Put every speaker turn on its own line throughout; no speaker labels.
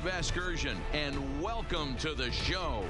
Vasgersian, and welcome to the show.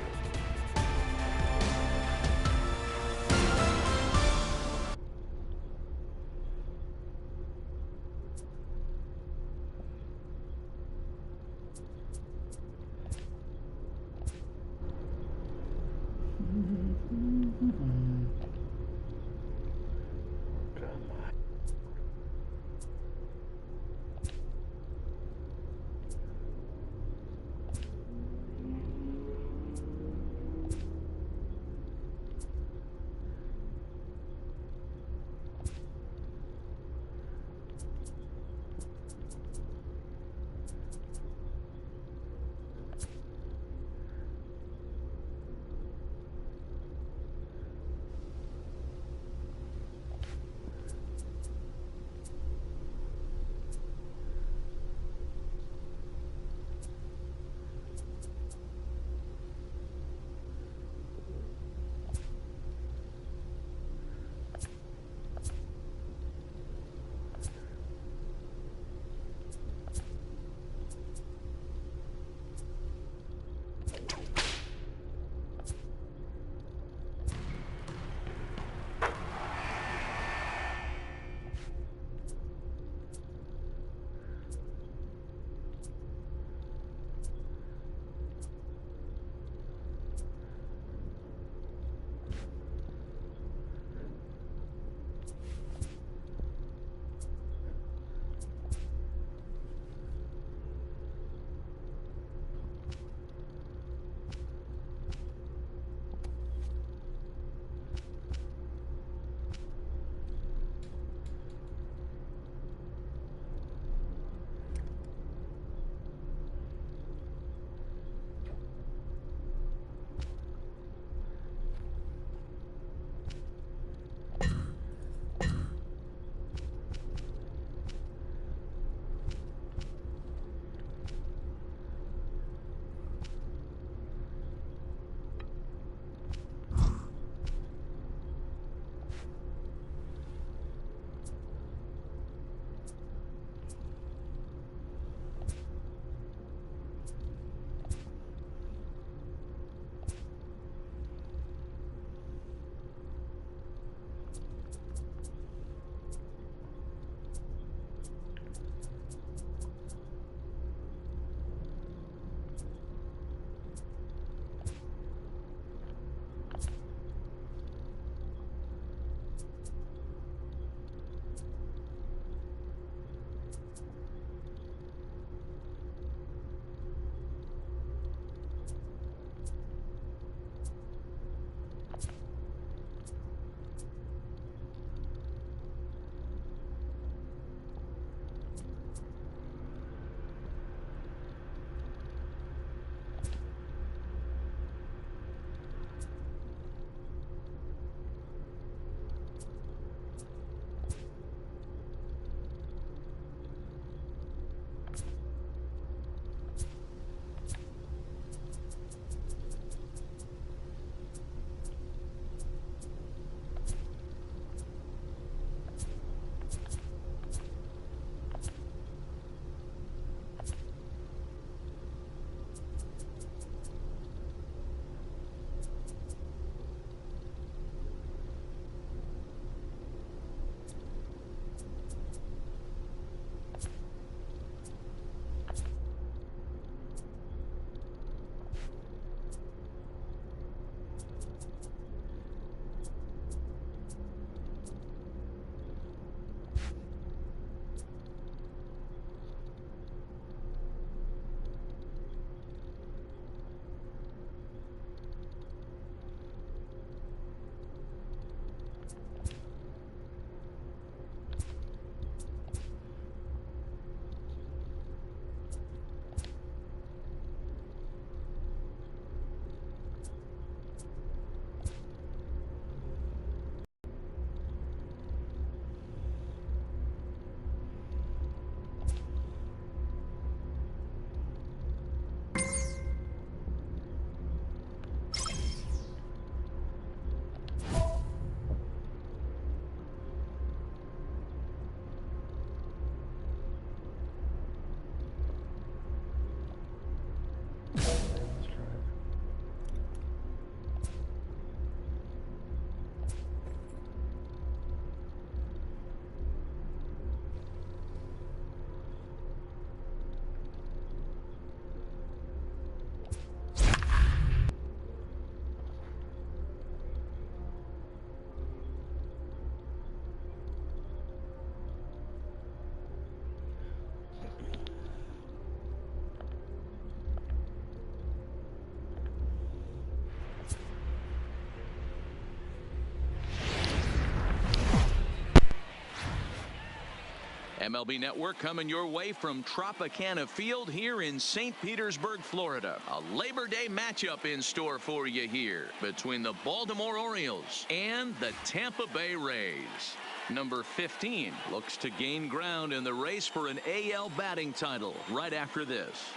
MLB Network coming your way from Tropicana Field here in St. Petersburg, Florida. A Labor Day matchup in store for you here between the Baltimore Orioles and the Tampa Bay Rays. Number 15 looks to gain ground in the race for an AL batting title right after this.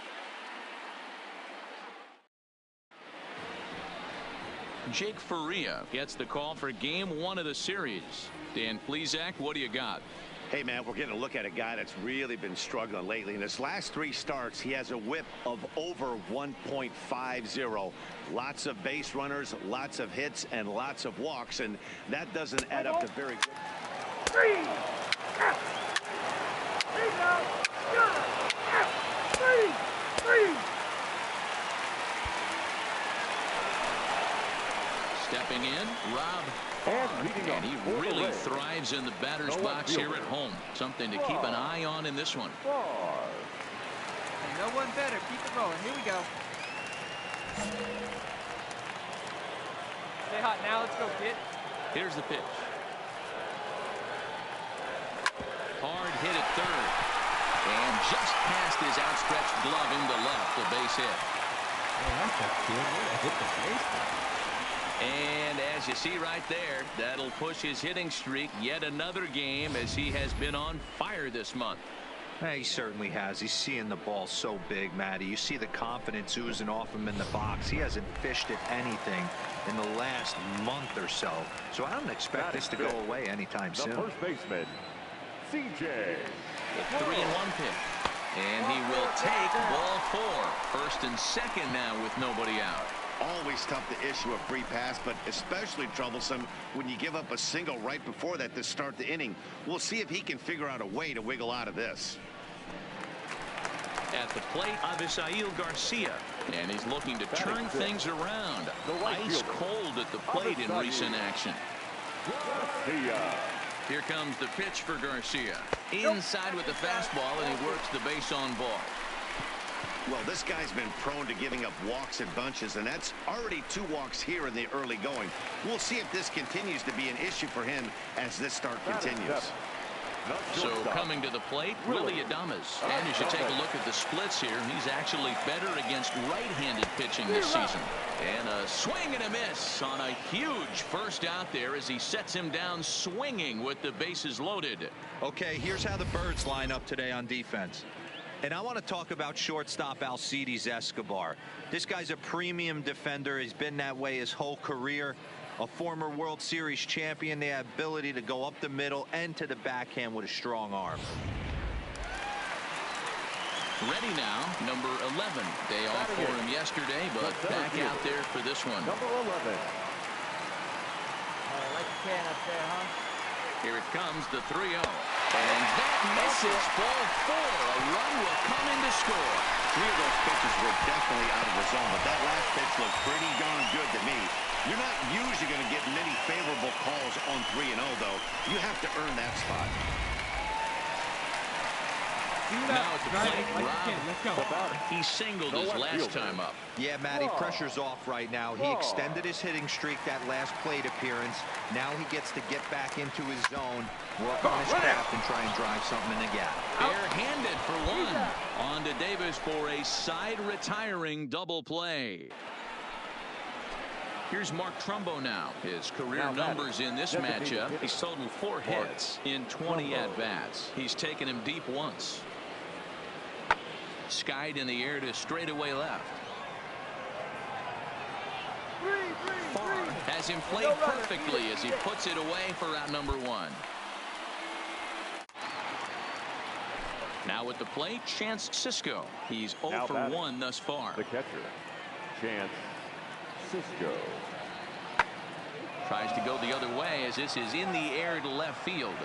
Jake Faria gets the call for game 1 of the series. Dan Plesac, what do you got?
Hey, man, we're getting a look at a guy that's really been struggling lately. In his last 3 starts, he has a whip of over 1.50. Lots of base runners, lots of hits, and lots of walks, and that doesn't add up to very good.
Stepping in, Rob Farr, and he really thrives in the batter's box here at home. Something to keep an eye on in this one.
And no one better. Keep it rolling. Here we go. Stay hot now. Let's go, kid.
Here's the pitch. Hard hit at third. And just past his outstretched glove into left, the base hit.
Oh, that's a kid. Hit the base.
And as you see right there, that'll push his hitting streak yet another game as he has been on fire this month.
He certainly has. He's seeing the ball so big, Matty. You see the confidence oozing off him in the box. He hasn't fished at anything in the last month or so. So I don't expect this to go away anytime soon.
The first baseman, CJ.
The 3-1 pitch. And he will take ball 4. First and second now with nobody out.
Always tough to issue a free pass, but especially troublesome when you give up a single right before that to start the inning. We'll see if he can figure out a way to wiggle out of this.
At the plate, Avisail Garcia, and he's looking to turn things around. Ice cold at the plate in recent action. Here comes the pitch for Garcia. Inside with the fastball, and he works the base on ball.
Well, this guy's been prone to giving up walks in bunches, and that's already 2 walks here in the early going. We'll see if this continues to be an issue for him as this start continues.
So coming to the plate, Willie Adames. And as you take a look at the splits here, he's actually better against right-handed pitching this season. And a swing and a miss on a huge first out there as he sets him down swinging with the bases loaded.
Okay, here's how the Birds line up today on defense. And I want to talk about shortstop Alcides Escobar. This guy's a premium defender. He's been that way his whole career. A former World Series champion. The ability to go up the middle and to the backhand with a strong arm.
Ready now, number 11. Day off for him yesterday, but back out there for this one.
Number 11.
Like you can up there, huh?
Here it comes, the 3-0. And that misses ball 4. A run will come in to score.
3 of those pitches were definitely out of the zone, but that last pitch looked pretty darn good to me. You're not usually going to get many favorable calls on 3-0, though. You have to earn that spot.
Now at the plate, Rob, he singled his last time up.
Yeah, Matty, pressure's off right now. He extended his hitting streak that last plate appearance. Now he gets to get back into his zone, work on his craft, and try and drive something in the gap.
Bare-handed for 1. On to Davis for a side retiring double play. Here's Mark Trumbo now. His career numbers in this matchup. He's totaled 4 hits in 20 at-bats. He's taken him deep once. Skied in the air to straightaway left. Farr has him played perfectly as he puts it away for out number 1. Now at the plate, Chance Sisco. He's 0 for 1 thus far.
The catcher, Chance Sisco.
Tries to go the other way as this is in the air to left field.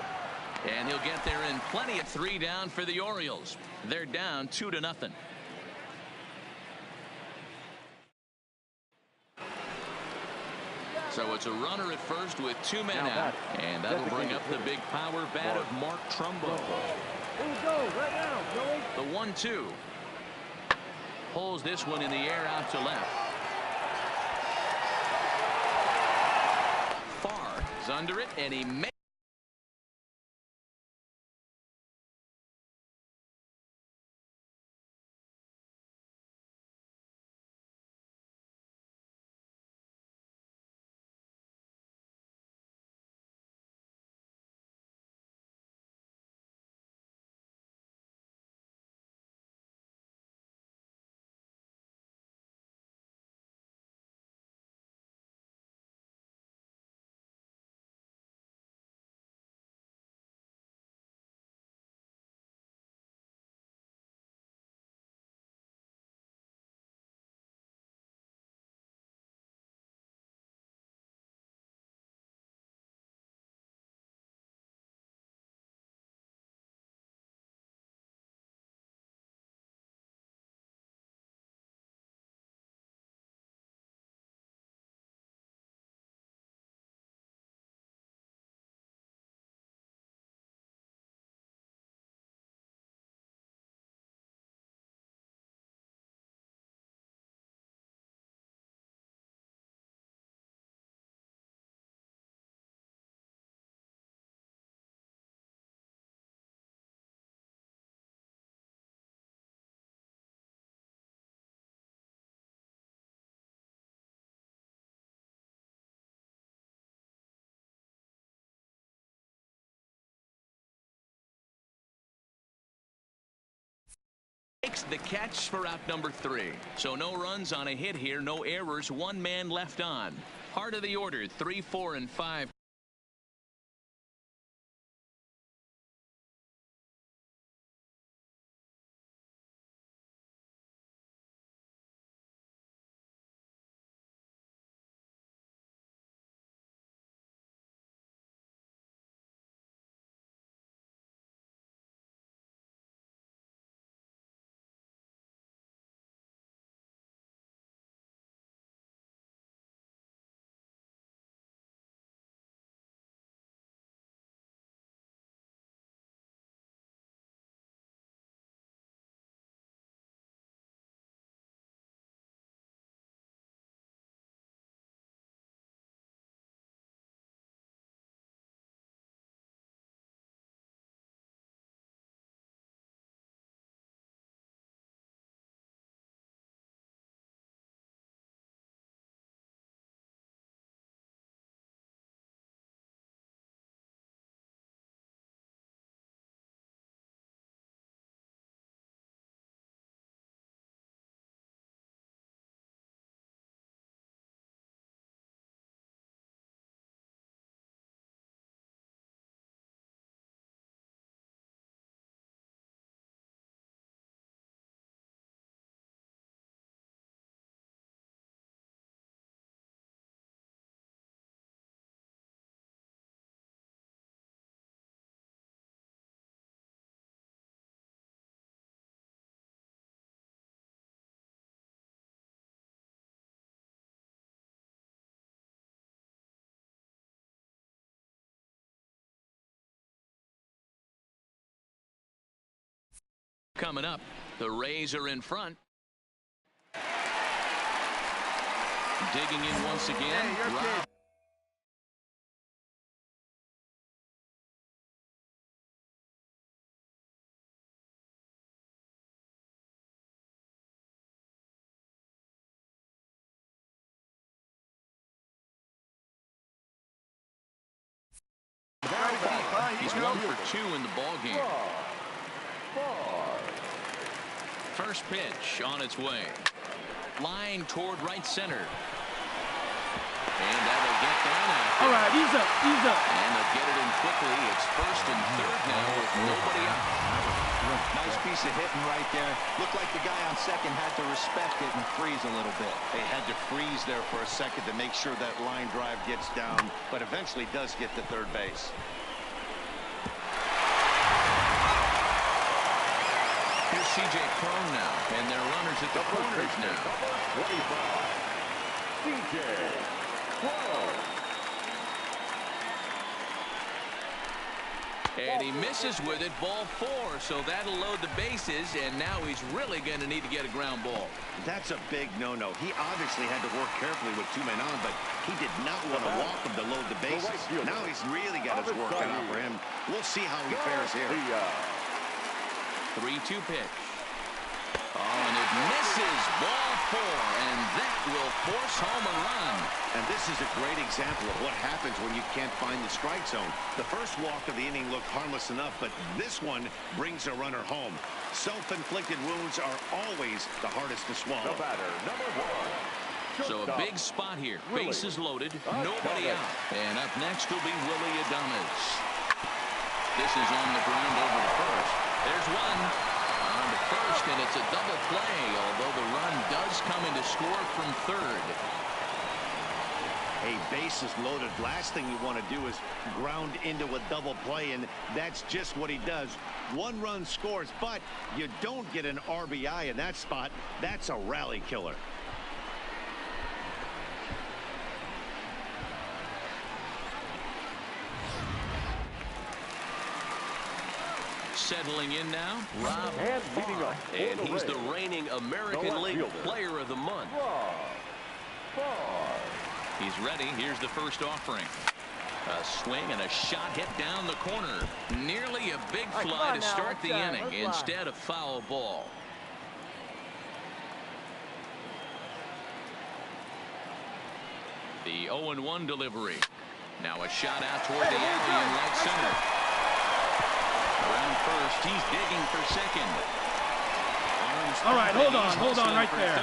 And he'll get there in plenty of 3 down for the Orioles. They're down 2-0. So it's a runner at first with 2 men out. And that'll bring up the big power bat of Mark Trumbo. The 1-2. Pulls this one in the air out to left. Farr is under it, and he makes Makes the catch for out number 3. So no runs on a hit here, no errors, 1 man left on. Heart of the order, 3, 4, and 5. Coming up, the Rays are in front. Digging in once again.
Hey,
Rob. He's 1 for 2 in the ball game. First pitch on its way. Line toward right center. And that'll get down after.
All right, ease up, ease up.
And they'll get it in quickly. It's 1st and 3rd now with nobody out.
Nice piece of hitting right there. Looked like the guy on second had to respect it and freeze a little bit.
They had to freeze there for a second to make sure that line drive gets down, but eventually does get to third base.
Here's C.J. Cron now, and their runners at the corners now.
25, C.J. Cron.
And he misses with it, ball 4, so that'll load the bases, and now he's really going to need to get a ground ball.
That's a big no-no. He obviously had to work carefully with 2 men on, but he did not want to walk him to load the bases. Now he's really got his work cut out for him. We'll see how he fares here.
3-2 pitch. Oh, and it misses, ball 4, and that will force home a run.
And this is a great example of what happens when you can't find the strike zone. The first walk of the inning looked harmless enough, but this one brings a runner home. Self-inflicted wounds are always the hardest to swallow.
The batter, number 1.
So a big spot here. Bases loaded, nobody out. And up next will be Willie Adames. This is on the ground over to first. There's one on to first, and it's a double play, although the run does come in to score from third.
A bases loaded. Last thing you want to do is ground into a double play, and that's just what he does. 1 run scores, but you don't get an RBI in that spot. That's a rally killer.
Settling in now, Rob.
And leading up,
And he's the reigning American League Player of the Month.
He's ready. Here's the first offering. A swing and a shot hit down the corner. Nearly a big fly to start the inning. Instead, a foul ball. The 0-1 delivery. Now a shot out toward the alley in right center. Around first, he's digging for second.
All right, hold on right there.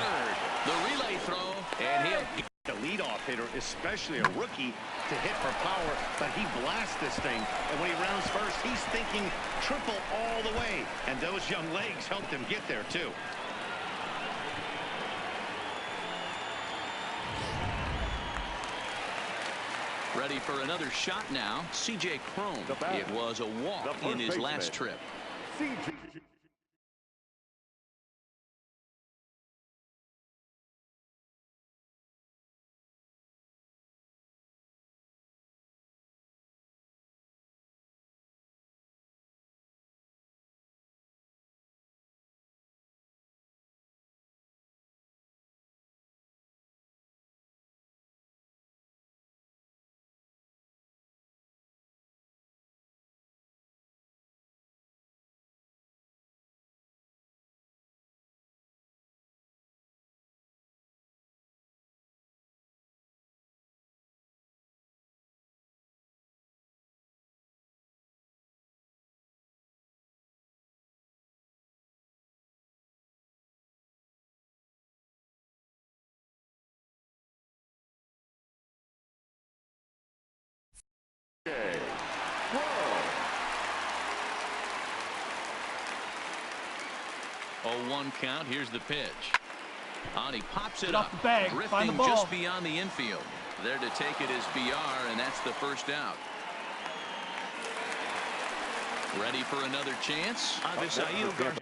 The relay throw, and he'll
the leadoff hitter, especially a rookie, to hit for power, but he blasts this thing, and when he rounds first, he's thinking triple all the way, and those young legs helped him get there too.
ready for another shot now. C.J. Cron. It was a walk in his last trip. Oh, 1 count. Here's the pitch. On he pops it up, drifting just beyond the infield. There to take it is BR, and that's the first out. Ready for another chance. Avisail Garcia.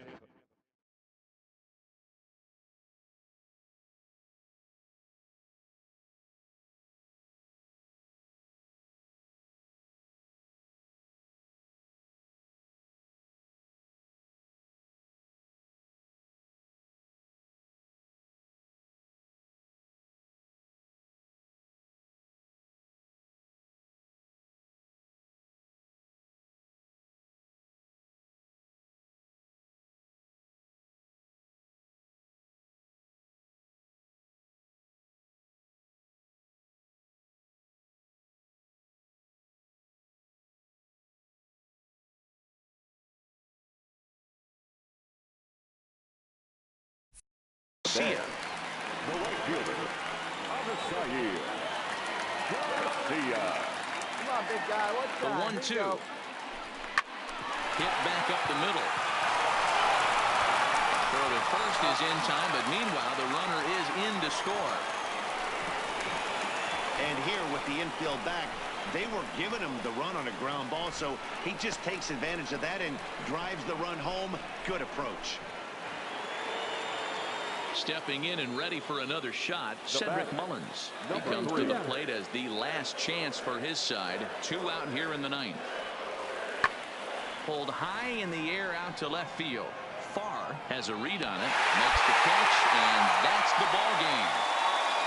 The right fielder, Avisail Garcia.
Come on, big guy. What's
the 1-2. Hit back up the middle. Throw to first is in time, but meanwhile the runner is in to score.
And here with the infield back, they were giving him the run on a ground ball, so he just takes advantage of that and drives the run home. Good approach.
Stepping in and ready for another shot, Cedric Mullins. He comes to the plate as the last chance for his side. 2 out here in the 9th. Pulled high in the air out to left field. Farr has a read on it, makes the catch, and that's the ball game.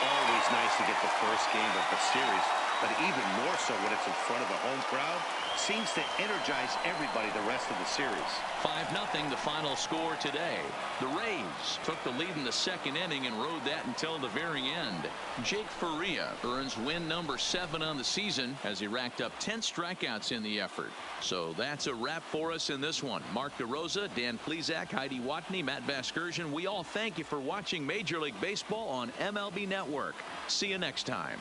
Always nice to get the first game of the series, but even more so when it's in front of a home crowd. Seems to energize everybody the rest of the series.
5-0 the final score today. The Rays took the lead in the 2nd inning and rode that until the very end. Jake Faria earns win number 7 on the season as he racked up 10 strikeouts in the effort. So that's a wrap for us in this one. Mark DeRosa, Dan Plesac, Heidi Watney, Matt Vasgersian. We all thank you for watching Major League Baseball on MLB Network. See you next time.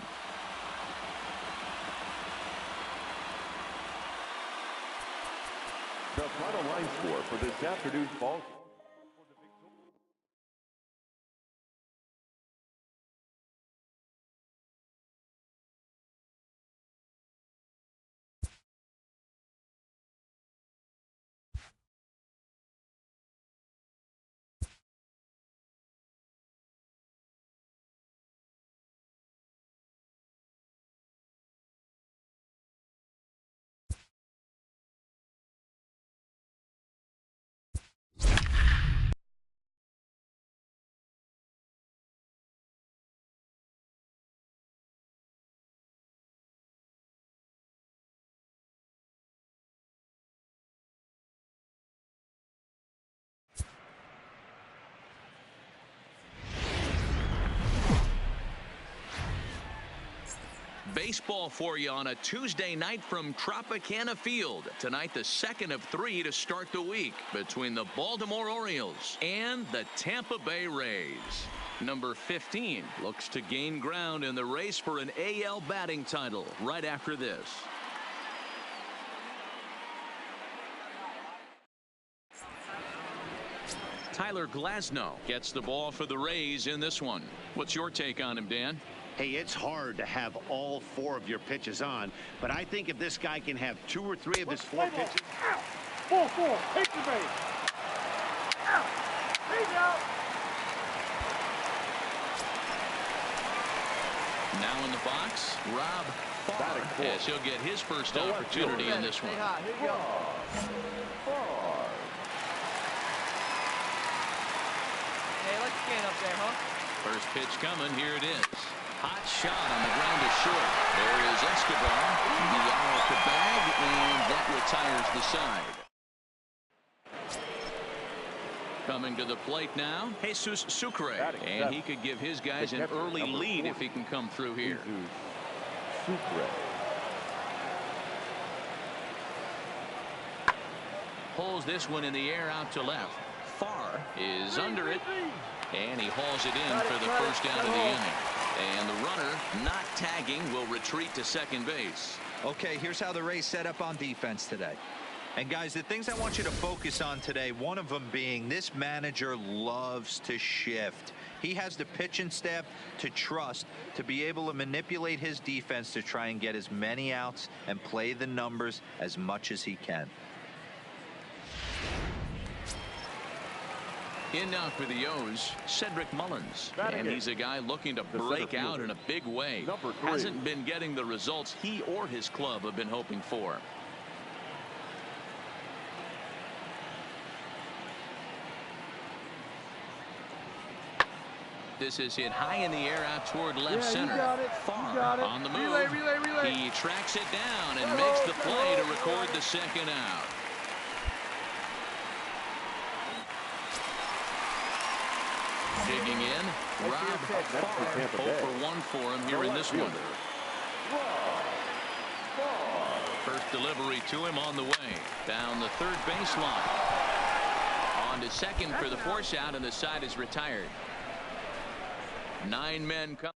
The final line score for this afternoon's ball.
Baseball for you on a Tuesday night from Tropicana Field. Tonight, the second of 3 to start the week between the Baltimore Orioles and the Tampa Bay Rays. Number 15 looks to gain ground in the race for an AL batting title right after this. Tyler Glasnow gets the ball for the Rays in this one. What's your take on him, Dan?
Hey, it's hard to have all 4 of your pitches on, but I think if this guy can have 2 or 3 of his 4 pitches.
Ball 4, hit the base. He's out.
Now in the box, Rob Farr, as he'll get his first opportunity in this one.
Here you go. Hey, let's stand up there, huh?
First pitch coming. Here it is. Hot shot on the ground to short. There is Escobar. The eye at the bag, and that retires the side. Coming to the plate now, Jesus Sucre. And he could give his guys an early lead if he can come through here. Pulls this one in the air out to left. Farr is under it, and he hauls it in for the first out of the inning. And the runner, not tagging, will retreat to second base.
Okay, here's how the Rays set up on defense today. And guys, the things I want you to focus on today, one of them being this manager loves to shift. He has the pitching staff to trust to be able to manipulate his defense to try and get as many outs and play the numbers as much as he can.
In now for the O's, Cedric Mullins. And he's a guy looking to break out in a big way. Hasn't been getting the results he or his club have been hoping for. This is hit high in the air out toward left center. Farr on the move.
Relay.
He tracks it down and makes the play to record the second out. Digging in, Rob Farr, 0 for 1 for him here in this one. First delivery to him on the way. Down the third baseline. On to second for the force out, and the side is retired. 9 men come.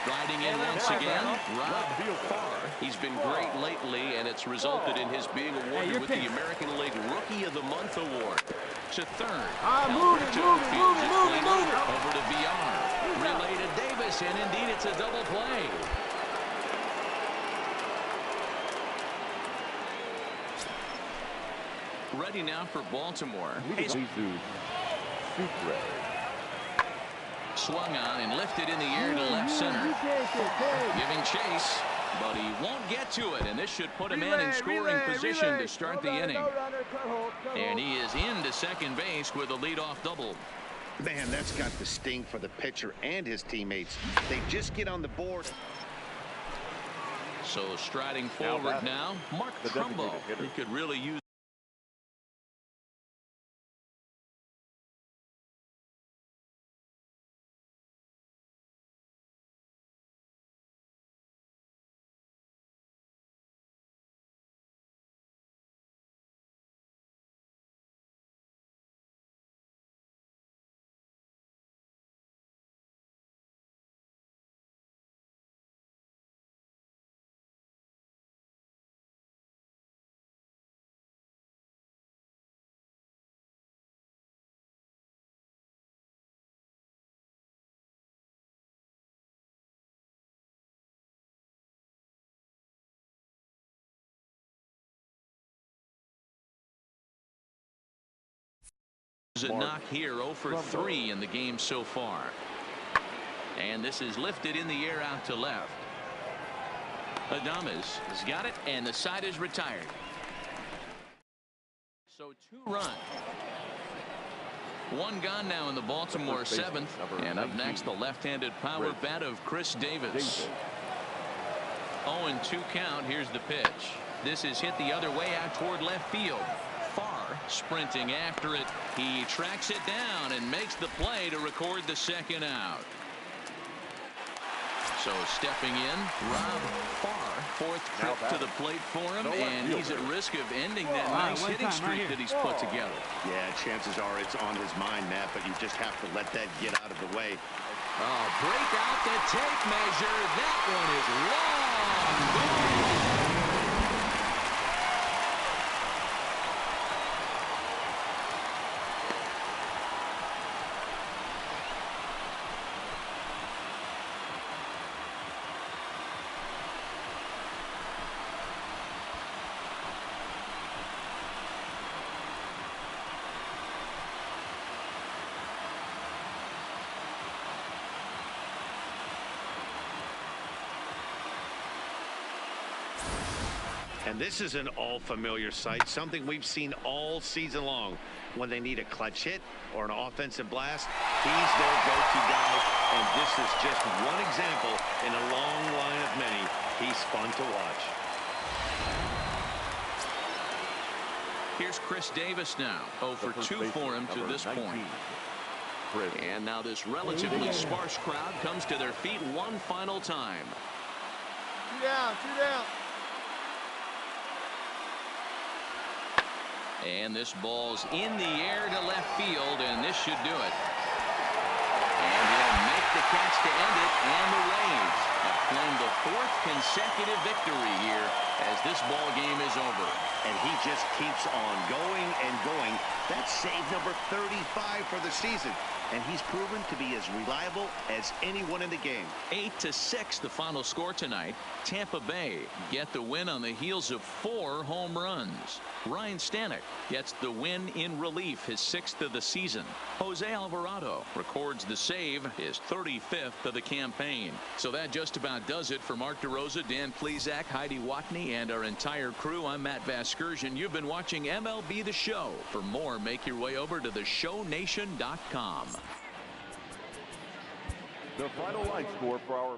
Striding in once again, Rob Farr. He's been great lately, and it's resulted in his being awarded with the American League Rookie of the Month award. To third.
Move it.
Over to VR. Relay to Davis, and indeed it's a double play. Ready now for Baltimore. Swung on and lifted in the air to left center. Giving chase, but he won't get to it, and this should put him in scoring position to start the inning. And he is into second base with a leadoff double.
Man, that's got the sting for the pitcher and his teammates. They just get on the board.
So striding forward now, Mark Trumbo. He could really use a knock here. 0 for 3 in the game so far. And this is lifted in the air out to left. Adames has got it, and the side is retired. So 2 runs. 1 gone now in the Baltimore 7th. And up next, the left-handed power bat of Chris Davis. 0-2 count. Here's the pitch. This is hit the other way out toward left field. Farr sprinting after it. He tracks it down and makes the play to record the second out. So stepping in, Rob Farr, fourth trip to the plate for him, and he's at risk of ending that nice hitting streak that he's put together.
Yeah, chances are it's on his mind, Matt, but you just have to let that get out of the way.
Break out the tape measure. That one is long.
And this is an all-familiar sight, something we've seen all season long. When they need a clutch hit or an offensive blast, he's their go-to guy. And this is just one example in a long line of many. He's fun to watch.
Here's Chris Davis now. 0 for 2 for him to this point. And now this relatively sparse crowd comes to their feet one final time.
2 down, 2 down.
And this ball's in the air to left field, and this should do it. And he'll make the catch to end it, and the Rays have claimed the 4th consecutive victory here as this ball game is over.
And he just keeps on going and going. That's save number 35 for the season. And he's proven to be as reliable as anyone in the game.
8-6 the final score tonight. Tampa Bay get the win on the heels of 4 home runs. Ryan Stanek gets the win in relief, his 6th of the season. Jose Alvarado records the save, his 35th of the campaign. So that just about does it for Mark DeRosa, Dan Plesac, Heidi Watney, and our entire crew. I'm Matt Vasgersian. You've been watching MLB The Show. For more, make your way over to theshownation.com.
The final line score for our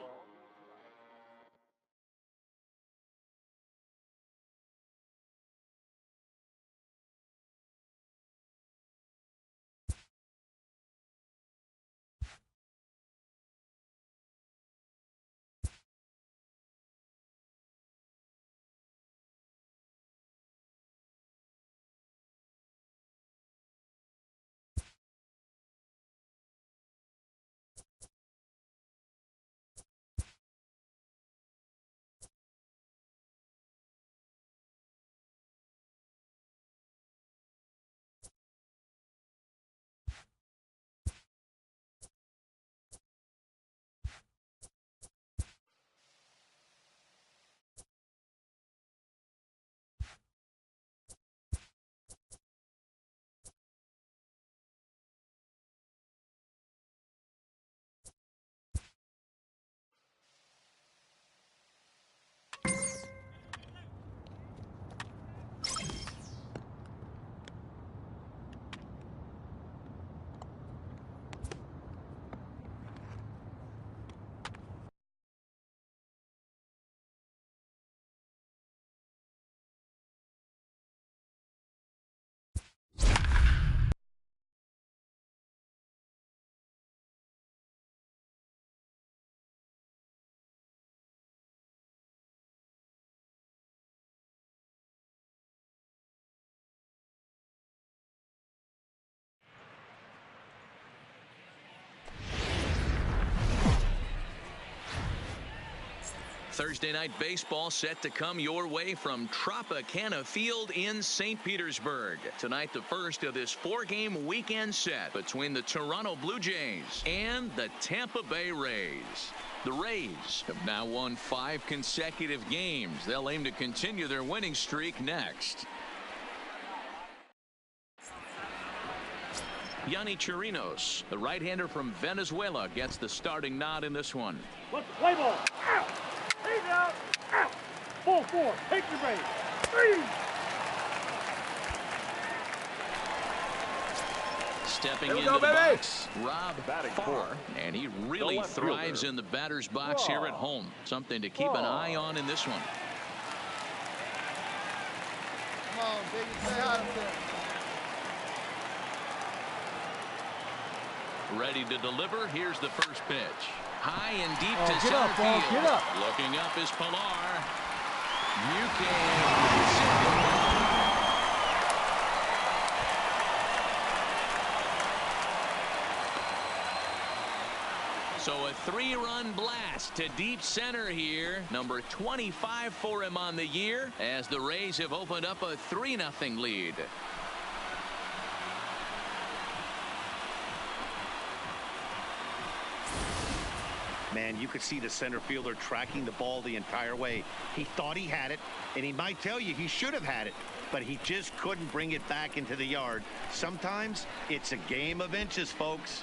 Thursday night baseball set to come your way from Tropicana Field in St. Petersburg. Tonight, the first of this 4-game weekend set between the Toronto Blue Jays and the Tampa Bay Rays. The Rays have now won 5 consecutive games. They'll aim to continue their winning streak next. Yanni Chirinos, the right-hander from Venezuela, gets the starting nod in this one.
let's play ball. Out. He's out. Out. Ball 4. Take your base. 3.
Stepping into the box, Rob Farr, and he really thrives in the batter's box here at home. Something to keep an eye on in this one.
Come on, baby, say hi to them.
Ready to deliver. Here's the first pitch. High and deep to
Get
center
up, Paul,
field.
get up.
Looking up is Pilar. You can. So a 3-run blast to deep center here. Number 25 for him on the year as the Rays have opened up a 3-0 lead.
Man, you could see the center fielder tracking the ball the entire way. He thought he had it, and he might tell you he should have had it, but he just couldn't bring it back into the yard. Sometimes it's a game of inches, folks.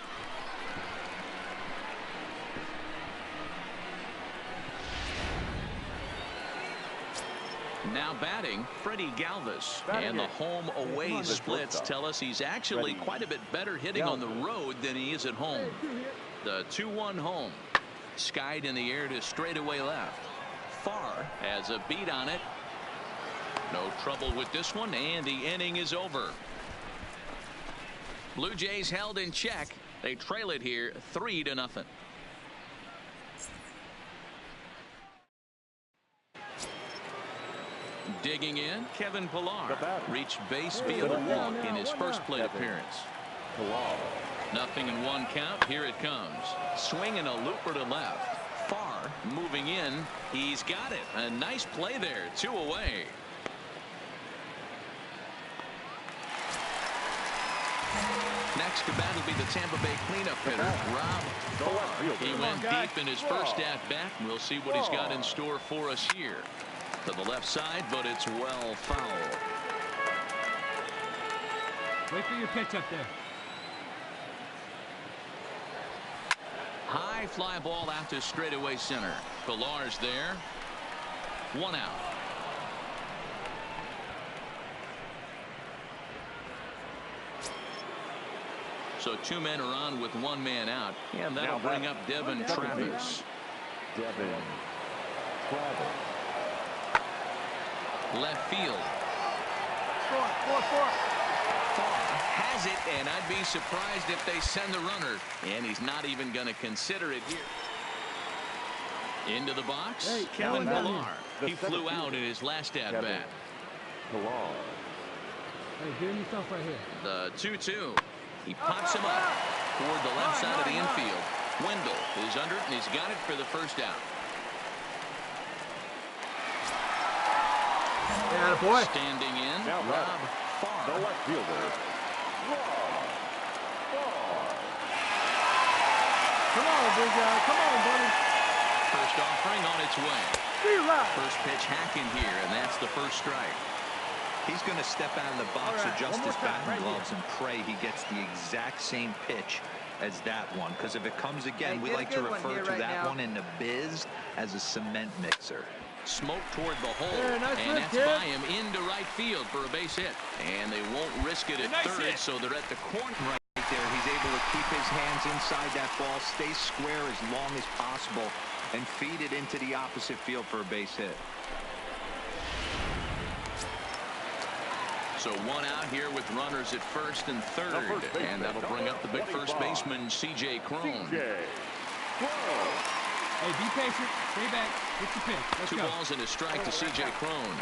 Now batting, Freddie Galvis. And the home-away splits tell us he's actually quite a bit better hitting on the road than he is at home. The 2-1 home. Skied in the air to straightaway left. Farr has a beat on it. No trouble with this one, and the inning is over. Blue Jays held in check. They trail it here 3-0. Digging in, Kevin Pilar reached base via the walk in his first plate appearance. Nothing in one count. Here it comes. Swinging a looper to left. Farr moving in. He's got it. A nice play there. 2 away. Next to bat will be the Tampa Bay cleanup hitter, Rob Farr. He went deep in his first at-bat. We'll see what he's got in store for us here. To the left side, but it's well foul.
Wait for your pitch up there.
High fly ball out to straightaway center. Pilar's there. 1 out. So 2 men are on with 1 man out. And that'll bring up Devin Travis. Left field. Farr has it, and I'd be surprised if they send the runner. And he's not even going to consider it here. Into the box, Kevin Pilar. He flew out in his last at-bat.
Hey, get yourself right here.
The 2-2. He pops him up toward the left side of the infield. Wendell is under it, and he's got it for the first out.
Yeah, boy.
Standing in, Rob Farr.
The left fielder. Come on, big guy. Come on, buddy.
First offering on its way. First pitch hacking here, and that's the first strike.
He's going to step out of the box, adjust his batting gloves, and pray he gets the exact same pitch as that one. Because if it comes again, we like to refer to that one in the biz as a cement mixer.
Smoke toward the hole, and that's by him into right field for a base hit. And they won't risk it at third, so they're at the corner.
Right there, he's able to keep his hands inside that ball, stay square as long as possible, and feed it into the opposite field for a base hit.
So 1 out here with runners at first and third, and that'll bring up the big first baseman, C.J. Cron.
Hey, be patient. Stay back. Get your pitch. Let's
2
go.
balls and a strike to C.J. Cron.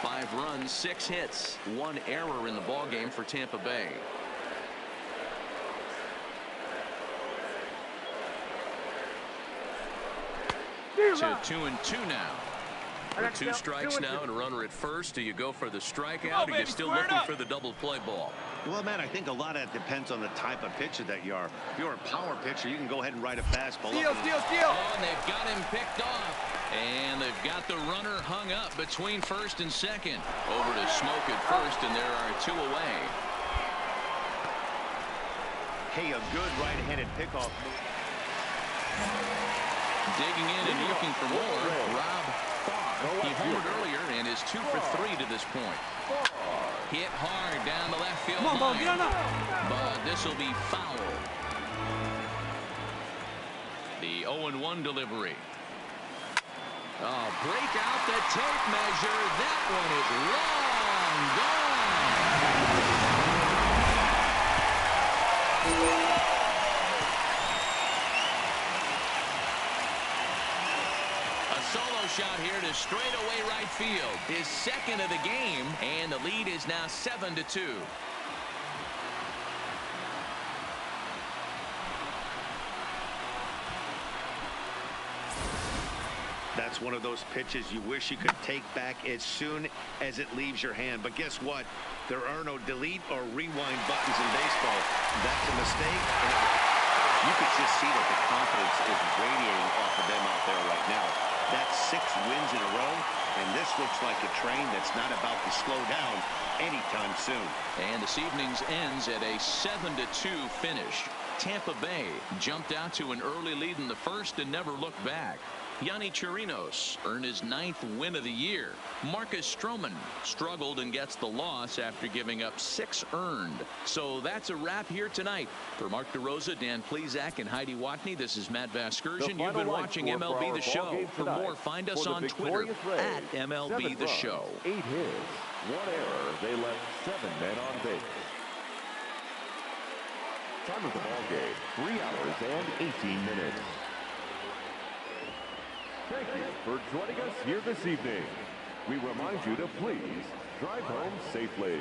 5 runs, 6 hits, 1 error in the ballgame for Tampa Bay. To 2-2 now. With 2 strikes now and a runner at first, do you go for the strikeout, or are you still looking for the double play ball?
Well, man, I think a lot of that depends on the type of pitcher that you are. If you're a power pitcher, you can go ahead and ride a fastball.
Steal.
Oh, and they've got him picked off. And they've got the runner hung up between first and second. Over to Smoke at first, and there are 2 away.
Hey, a good right-handed pickoff.
Digging in and looking for more, Rob Farr. He homered earlier and is 2 for 3 to this point. Hit hard down the left field line. But this will be foul. The 0-1 delivery. Oh, break out the tape measure. That one is long gone. out here to straightaway right field. His second of the game, and the lead is now 7-2.
That's one of those pitches you wish you could take back as soon as it leaves your hand. But guess what? There are no delete or rewind buttons in baseball. That's a mistake.
You could just see that the confidence is radiating off of them out there right now.
That's 6 wins in a row, and this looks like a train that's not about to slow down anytime soon.
And this evening's ends at a 7-2 finish. Tampa Bay jumped out to an early lead in the first and never looked back. Yonny Chirinos earned his 9th win of the year. Marcus Stroman struggled and gets the loss after giving up 6 earned. So that's a wrap here tonight. For Mark DeRosa, Dan Plezak, and Heidi Watney, this is Matt Vasgersian. You've been watching MLB The Show. For more, find us on Twitter at MLB The Show.
8 hits, 1 error. They left 7 men on base. Time of the ball game, 3 hours and 18 minutes. Thank you for joining us here this evening. We remind you to please drive home safely.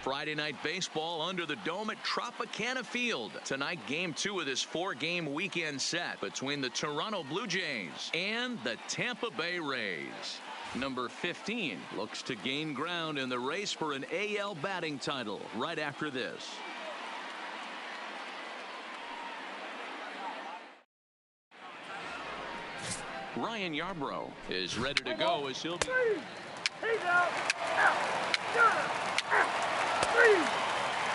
Friday night baseball under the dome at Tropicana Field. Tonight, game 2 of this 4-game weekend set between the Toronto Blue Jays and the Tampa Bay Rays. Number 15 looks to gain ground in the race for an AL batting title right after this. Ryan Yarbrough is ready to go as he'll be.
He's out. Out. Three.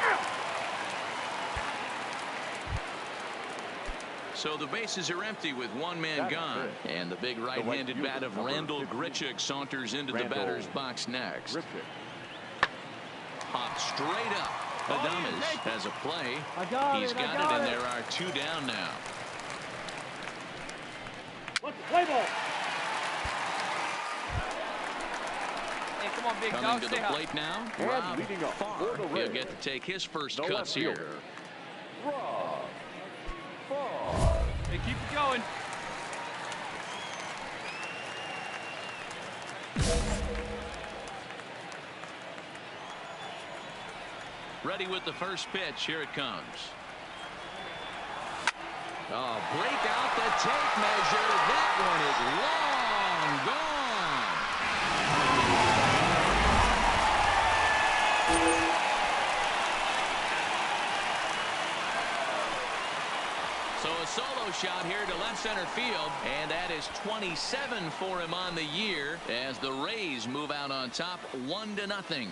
Out.
So the bases are empty with one man gone. And the big right-handed bat of Randall Grichuk saunters into the batter's box next. Hop straight up. Adames has a play. He's got it, and there are 2 down now.
Let's play ball.
Hey, come on, big dog.
Coming to the
Stay up.
plate now,
And
Rob
leading up
Farr.
for the
He'll
Rays,
get to take his first
the
cuts
left
here.
fielder, Rob Farr.
Hey, keep it going.
Ready with the first pitch. Here it comes. Oh, break out the tape measure. That one is long gone. So a solo shot here to left center field, and that is 27 for him on the year as the Rays move out on top 1-0.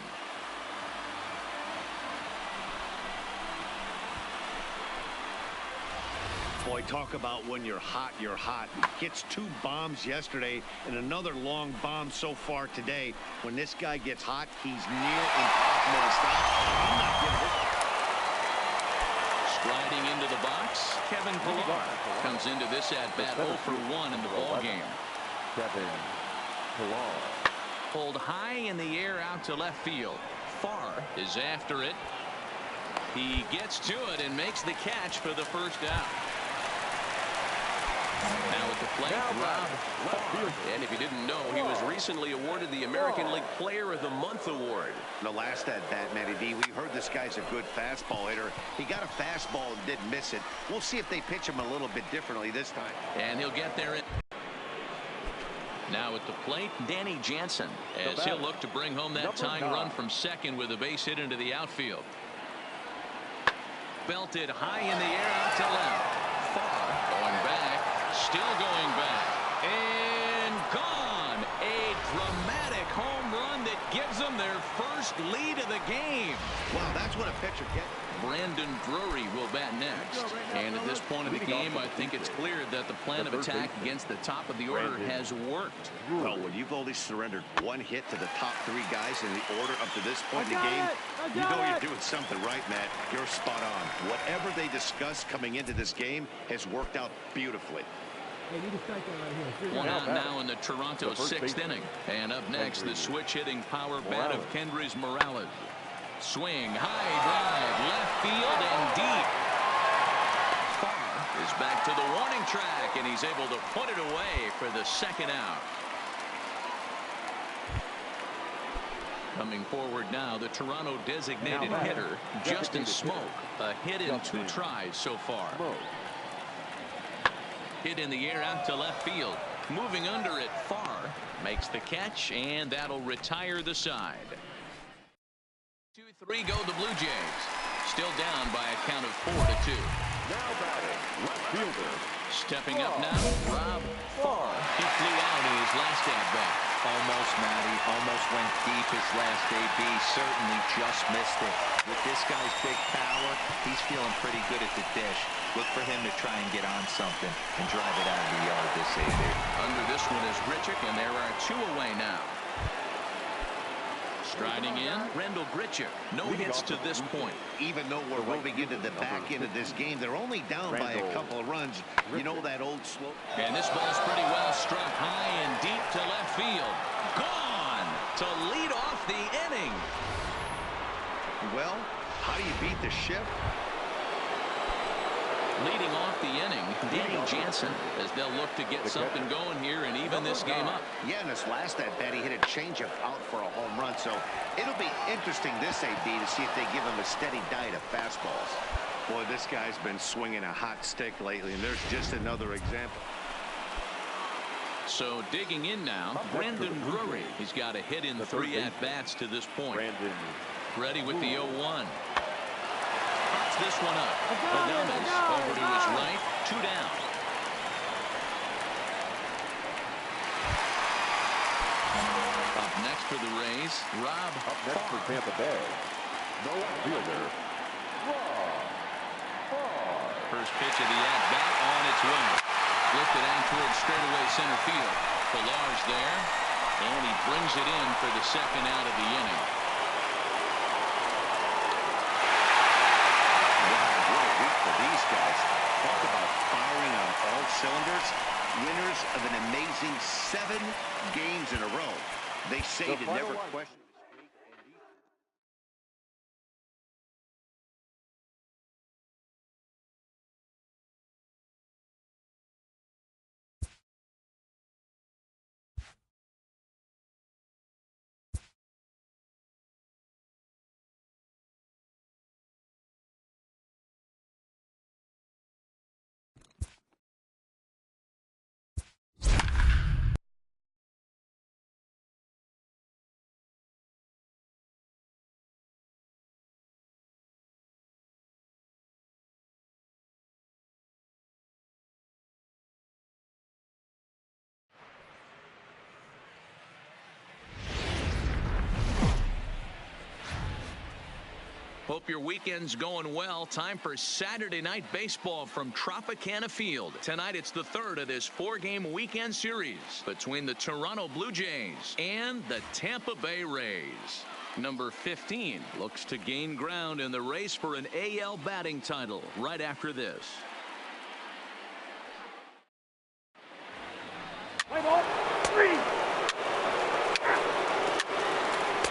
Boy, talk about when you're hot, you're hot. Gets 2 bombs yesterday and another long bomb so far today. When this guy gets hot, he's near impossible to stop. I'm not giving it.
Striding into the box, Kevin Pillar comes into this at-bat 0 for 1 in the ballgame.
Kevin Pillar.
Pulled high in the air out to left field. Farr is after it. He gets to it and makes the catch for the first out. Now at the plate, Rob Farr.
And if you didn't know, he was recently awarded the American League Player of the Month award.
The last at-bat, Matty D, we heard this guy's a good fastball hitter. He got a fastball and didn't miss it. We'll see if they pitch him a little bit differently this time.
And he'll get there. Now at the plate, Danny Jansen, as he'll look to bring home that tying run from second with a base hit into the outfield. Belted high in the air out to left. Farr going back. Still going back. And gone. A dramatic home run that gives them their first lead of the game.
Wow, that's what a pitcher gets.
Brandon Drury will bat next. And at this point of the game, I think it's clear that the plan of attack against the top of the order has worked.
Well, when you've only surrendered 1 hit to the top 3 guys in the order up to this point in the game, you know you're doing something right, Matt. You're spot on. Whatever they discussed coming into this game has worked out beautifully.
One out now in the Toronto 6th inning. And up next, the switch-hitting power bat of Kendrys Morales. Swing, high drive, left field and deep. Farr is back to the warning track, and he's able to put it away for the second out. Coming forward now, the Toronto designated hitter, Justin Smoke. A hit in 2 tries so far. Hit in the air out to left field. Moving under it, Farr makes the catch, and that'll retire the side. 2-3 go the Blue Jays. Still down by a count of 4-2.
Now batting, left fielder.
Stepping up now, Rob Farr. He flew out in his last at-bat.
Almost, Matty. Almost went deep his last AB. Certainly just missed it. With this guy's big power, he's feeling pretty good at the dish. Look for him to try and get on something and drive it out of the yard this AB.
Under this one is Grichuk, and there are 2 away now. Striding in, Randall Grichuk. No hits to this point.
Even though we're moving into the back end of this game, they're only down by a couple of runs. You know that old slope.
And this ball's pretty well struck high and deep to left field. Gone to lead off the inning.
Well, how do you beat the shift?
Leading off the inning, Danny Jansen, as they'll look to get something going here and even this game up.
Yeah, in his last at bat, he hit a changeup out for a home run. So it'll be interesting this AB to see if they give him a steady diet of fastballs. Boy, this guy's been swinging a hot stick lately, and there's just another example.
So digging in now, Brandon Drury. He's got a hit in 3 at-bats to this point. Ready with the 0-1. Pops this one up. Adames over to his right. 2 down. Up next for the Rays, Rob
Up next for Tampa Bay, the left fielder, Rob Farr.
First pitch of the at-bat on its way. Lifted out towards straightaway center field. Pillar's there, and he brings it in for the second out of the inning.
Wow, what a week for these guys. Talk about firing on all cylinders. Winners of an amazing 7 games in a row. They say to never question.
Hope your weekend's going well. Time for Saturday night baseball from Tropicana Field. Tonight it's the 3rd of this 4-game weekend series between the Toronto Blue Jays and the Tampa Bay Rays. Number 15 looks to gain ground in the race for an AL batting title right after this.
Play ball. 3.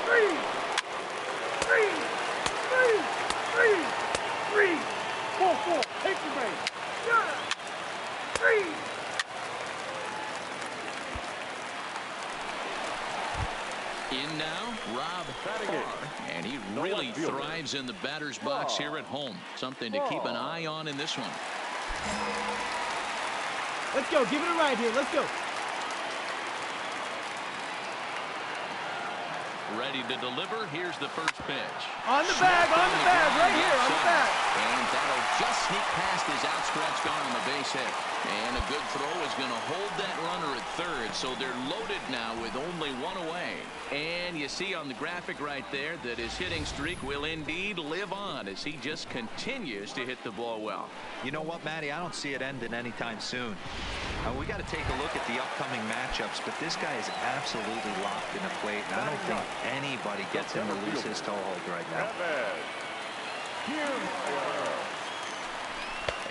3. 4. Take the base. 3.
In now, Rob Farr, and he really thrives in the batter's box here at home. Something to keep an eye on in this one.
Let's go. Give it a ride here. Let's go.
Ready to deliver. Here's the first pitch.
On the bag, right here, on the bag.
And that'll just sneak past his outstretched arm, a base hit. And a good throw is going to hold that runner at third, so they're loaded now with only 1 away. And you see on the graphic right there that his hitting streak will indeed live on as he just continues to hit the ball well.
You know what, Matty? I don't see it ending anytime soon. We got to take a look at the upcoming matchups, but this guy is absolutely locked in the plate, and I don't think anybody gets him to lose his toehold right now.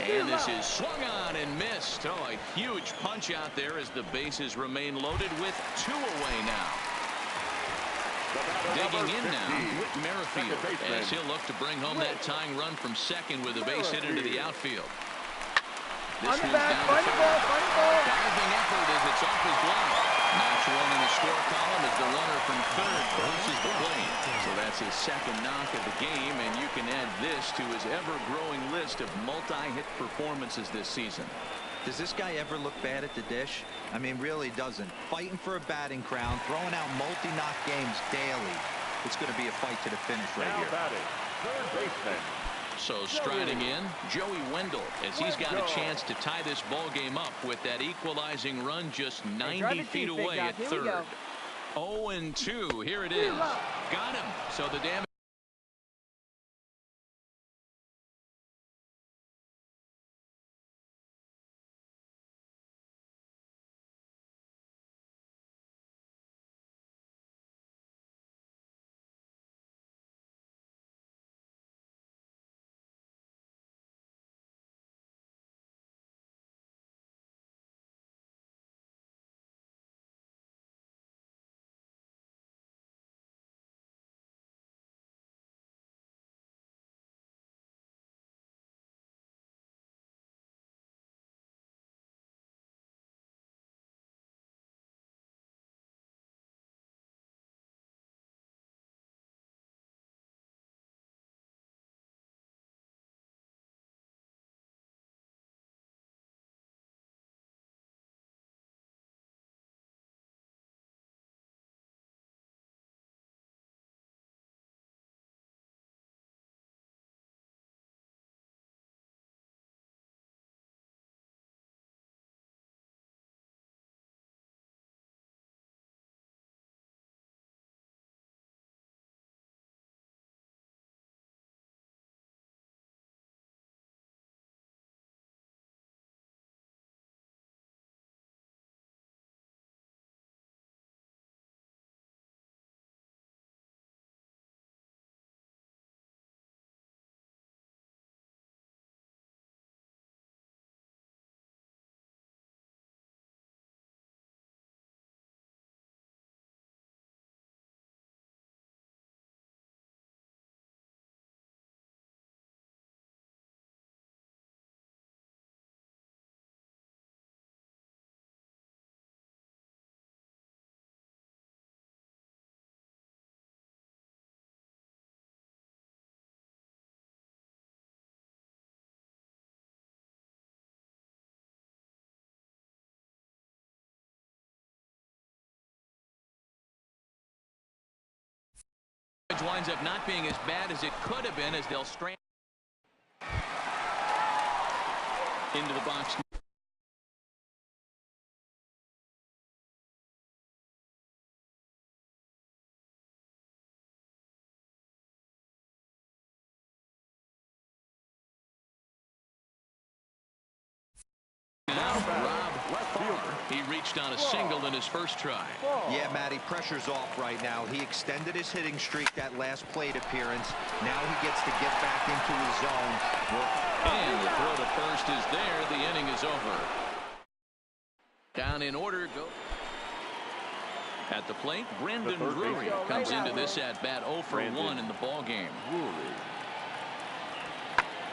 And this is swung on and missed. Oh, a huge punch out there as the bases remain loaded with 2 away now. Digging in now, Whit Merrifield, as he'll look to bring home that tying run from second with a base hit into the outfield. This one's down to third. Diving effort as it's off his glove. Notch 1 in the score column as the runner from third crosses the plate. So that's his second knock of the game, and you can add this to his ever-growing list of multi-hit performances this season.
Does this guy ever look bad at the dish? I mean, really doesn't. Fighting for a batting crown, throwing out multi-knock games daily. It's going to be a fight to the finish right here.
Third baseman.
So striding in, Joey Wendell, as he's got a chance to tie this ball game up with that equalizing run just 90 feet away at third. 0-2, here it is. Got him. So the damage. winds up not being as bad as it could have been as they'll strand into the box. He reached on a single in his first try.
Yeah, Matty, pressure's off right now. He extended his hitting streak that last plate appearance. Now he gets to get back into his zone.
And the throw to first is there. The inning is over. Down in order. Go. At the plate, Brendan Drury comes into this at-bat 0 for 1 in the ballgame.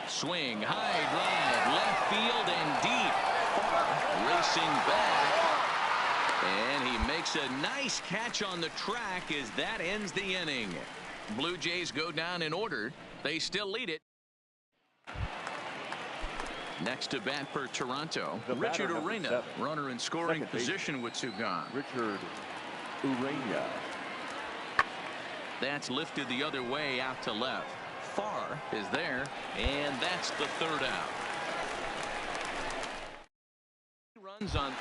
Swing, high drive, left field and deep. Racing back. And he makes a nice catch on the track as that ends the inning. Blue Jays go down in order. They still lead it. Next to bat for Toronto, Richard Urena, runner in scoring position with 2 gone.
Richard Urena.
That's lifted the other way out to left. Farr is there, and that's the 3rd out. Runs on.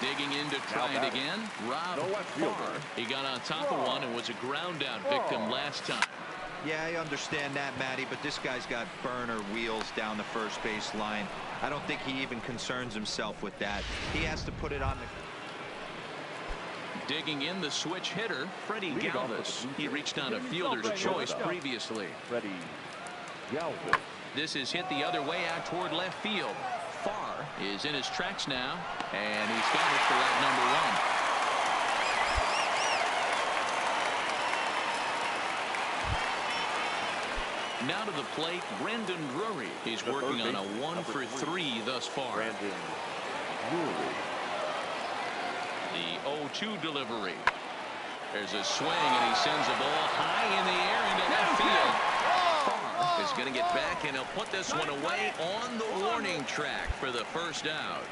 Digging in to try it again. Rob Farr. He got on top of one and was a ground out victim last time.
Yeah, I understand that, Matty, but this guy's got burner wheels down the first base line. I don't think he even concerns himself with that. He has to put it on the...
Digging in the switch hitter, Freddie Galvis. He reached on a fielder's choice previously.
Freddie Galvis.
This is hit the other way out toward left field. Farr is in his tracks now, and he's got it for out number 1. Now to the plate, Brendan Drury. He's working on a 1 for 3 thus far.
Brendan Drury.
The 0-2 delivery. There's a swing, and he sends the ball high in the air into left field. Farr is going to get back, and he'll put this one away on the warning track for the first out.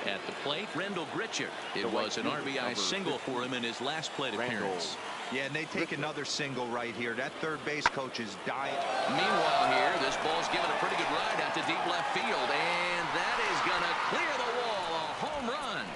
At the plate, Rendell Grichuk. It was an RBI single for him in his last plate appearance.
Yeah, and they take another single right here. That third base coach is dying.
Meanwhile here, this ball's given a pretty good ride out to deep left field, and that is going to clear the wall. A home run.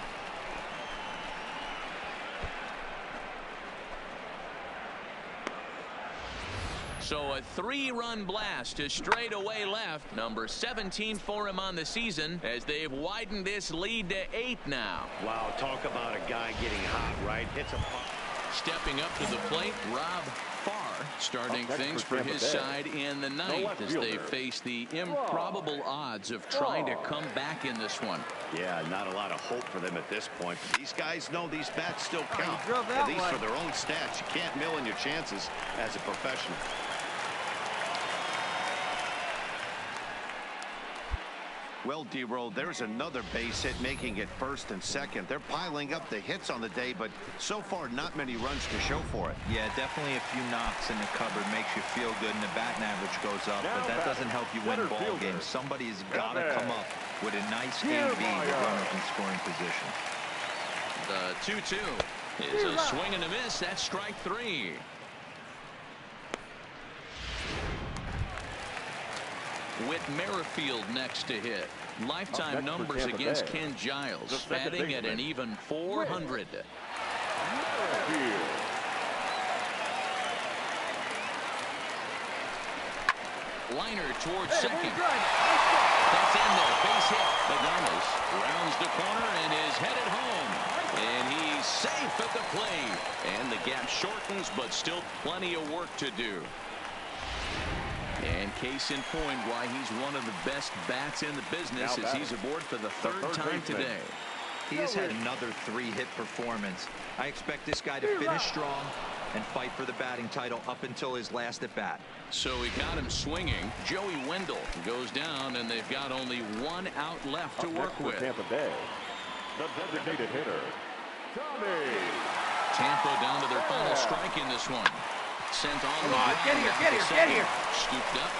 So a 3-run blast to straightaway left. Number 17 for him on the season as they've widened this lead to 8 now.
Wow, talk about a guy getting hot, right? Hits a puck.
Stepping up to the plate, Rob Farr starting things for his side in the ninth as they face the improbable odds of trying to come back in this one.
Yeah, not a lot of hope for them at this point. But these guys know these bats still count.
At
least for their own stats. You can't mill in your chances as a professional. Well, D-Roll, there's another base hit, making it first and second. They're piling up the hits on the day, but so far not many runs to show for it.
Yeah, definitely a few knocks in the cupboard makes you feel good, and the batting average goes up, but that doesn't help you win ball games. Somebody's got to come up with a nice AB with runners in scoring position.
The 2-2 is a swing and a miss. That's strike 3. Whit Merrifield next to hit. Lifetime numbers against Ken Giles, batting at an even 400. Liner towards second. That's in there. Base hit. Adames rounds the corner and is headed home. And he's safe at the plate. And the gap shortens, but still plenty of work to do. And case in point why he's one of the best bats in the business as he's aboard for the third time today.
He has had another 3-hit performance. I expect this guy to finish strong and fight for the batting title up until his last at bat.
So he got him swinging. Joey Wendell goes down, and they've got only 1 out left to work with.
Tampa Bay, the designated hitter, Tommy.
Tampa down to their final strike in this one. Sent on the ground.
Get here.
Scooped up.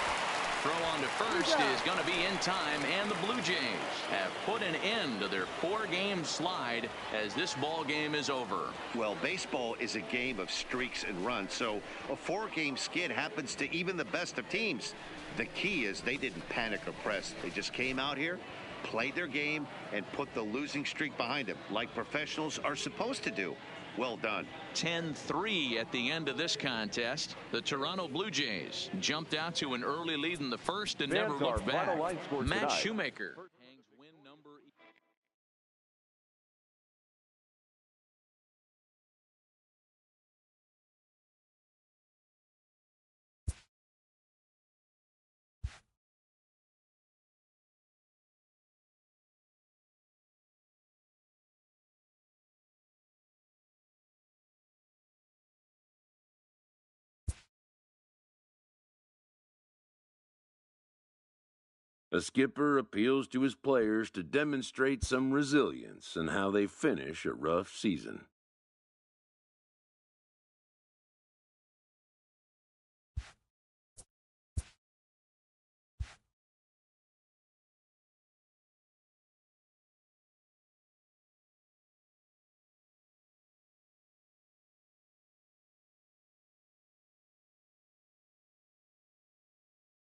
Throw on to first is going to be in time, and the Blue Jays have put an end to their 4-game slide as this ball game is over.
Well, baseball is a game of streaks and runs, so a 4-game skid happens to even the best of teams. The key is they didn't panic or press. They just came out here, played their game, and put the losing streak behind them, like professionals are supposed to do. Well done.
10-3 at the end of this contest. The Toronto Blue Jays jumped out to an early lead in the first and never looked back. Matt Shoemaker hangs win number.
A skipper appeals to his players to demonstrate some resilience in how they finish a rough season.